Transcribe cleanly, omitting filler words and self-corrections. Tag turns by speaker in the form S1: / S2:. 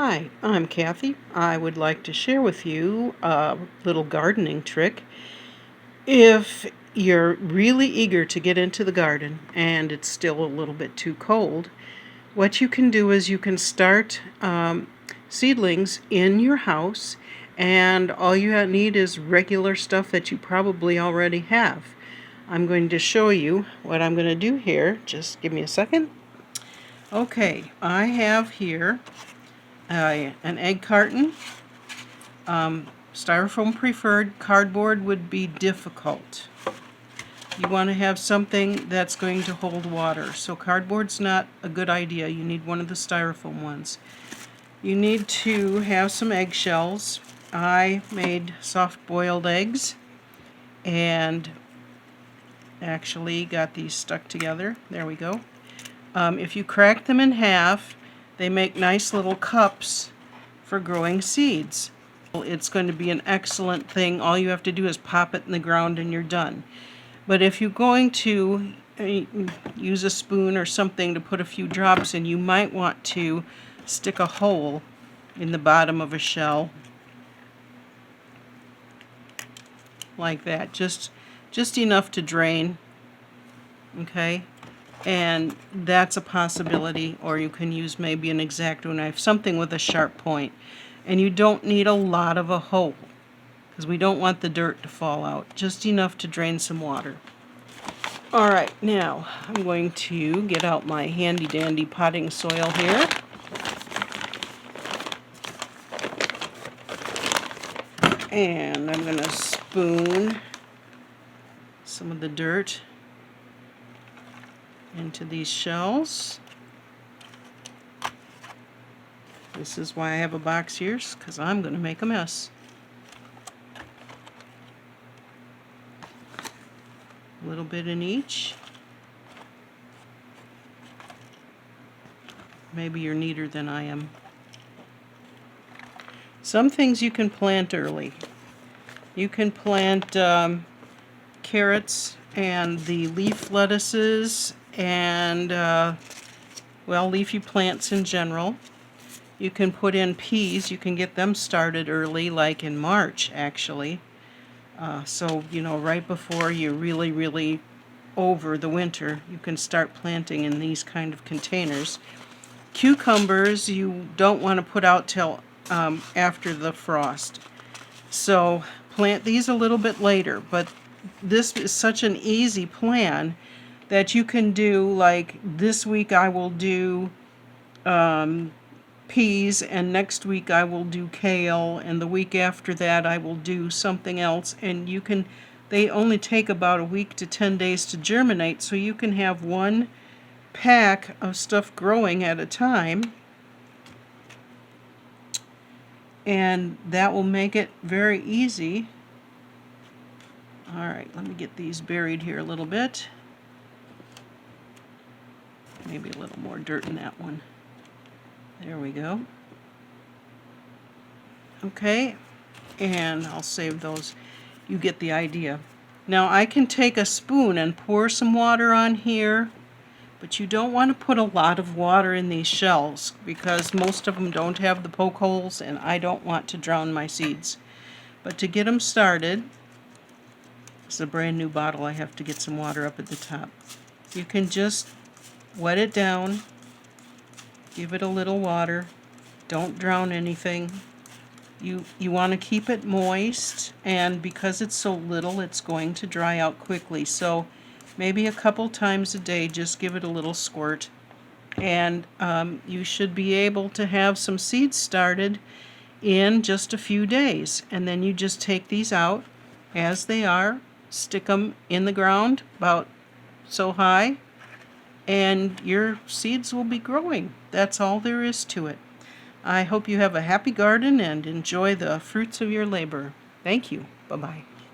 S1: Hi, I'm Kathy. I would like to share with you a little gardening trick. If you're really eager to get into the garden and it's still a little bit too cold, what you can do is you can start seedlings in your house, and all you need is regular stuff that you probably already have. I'm going to show you what I'm going to do here. Just give me a second. Okay, I have here an egg carton. Styrofoam preferred. Cardboard would be difficult. You want to have something that's going to hold water. So cardboard's not a good idea. You need one of the styrofoam ones. You need to have some eggshells. I made soft-boiled eggs and actually got these stuck together. There we go. If you crack them in half, they make nice little cups for growing seeds. It's going to be an excellent thing. All you have to do is pop it in the ground and you're done. But if you're going to use a spoon or something to put a few drops in, you might want to stick a hole in the bottom of a shell like that, just enough to drain. Okay, and that's a possibility. Or you can use maybe an X-Acto knife, something with a sharp point. And you don't need a lot of a hole because we don't want the dirt to fall out, just enough to drain some water. Alright, now I'm going to get out my handy dandy potting soil here. And I'm going to spoon some of the dirt into these shells. This is why I have a box here, because I'm going to make a mess. A little bit in each. Maybe you're neater than I am. Some things you can plant early. You can plant carrots and the leaf lettuces and, leafy plants in general. You can put in peas. You can get them started early, like in March, actually. So, right before you're really over the winter, you can start planting in these kind of containers. Cucumbers you don't want to put out till after the frost. So plant these a little bit later, but this is such an easy plan that you can do, like this week I will do peas, and next week I will do kale, and the week after that I will do something else. And they only take about a week to 10 days to germinate, so you can have one pack of stuff growing at a time, and that will make it very easy. Alright, let me get these buried here a little bit. Maybe a little more dirt in that one. There we go. Okay, and I'll save those. You get the idea. Now I can take a spoon and pour some water on here, but you don't want to put a lot of water in these shells because most of them don't have the poke holes, and I don't want to drown my seeds. But to get them started, it's a brand new bottle. I have to get some water up at the top. You can just wet it down. Give it a little water. Don't drown anything. You want to keep it moist, and because it's so little, it's going to dry out quickly. So maybe a couple times a day, just give it a little squirt. And you should be able to have some seeds started in just a few days. And then you just take these out as they are, stick them in the ground about so high, and your seeds will be growing. That's all there is to it. I hope you have a happy garden and enjoy the fruits of your labor. Thank you. Bye-bye.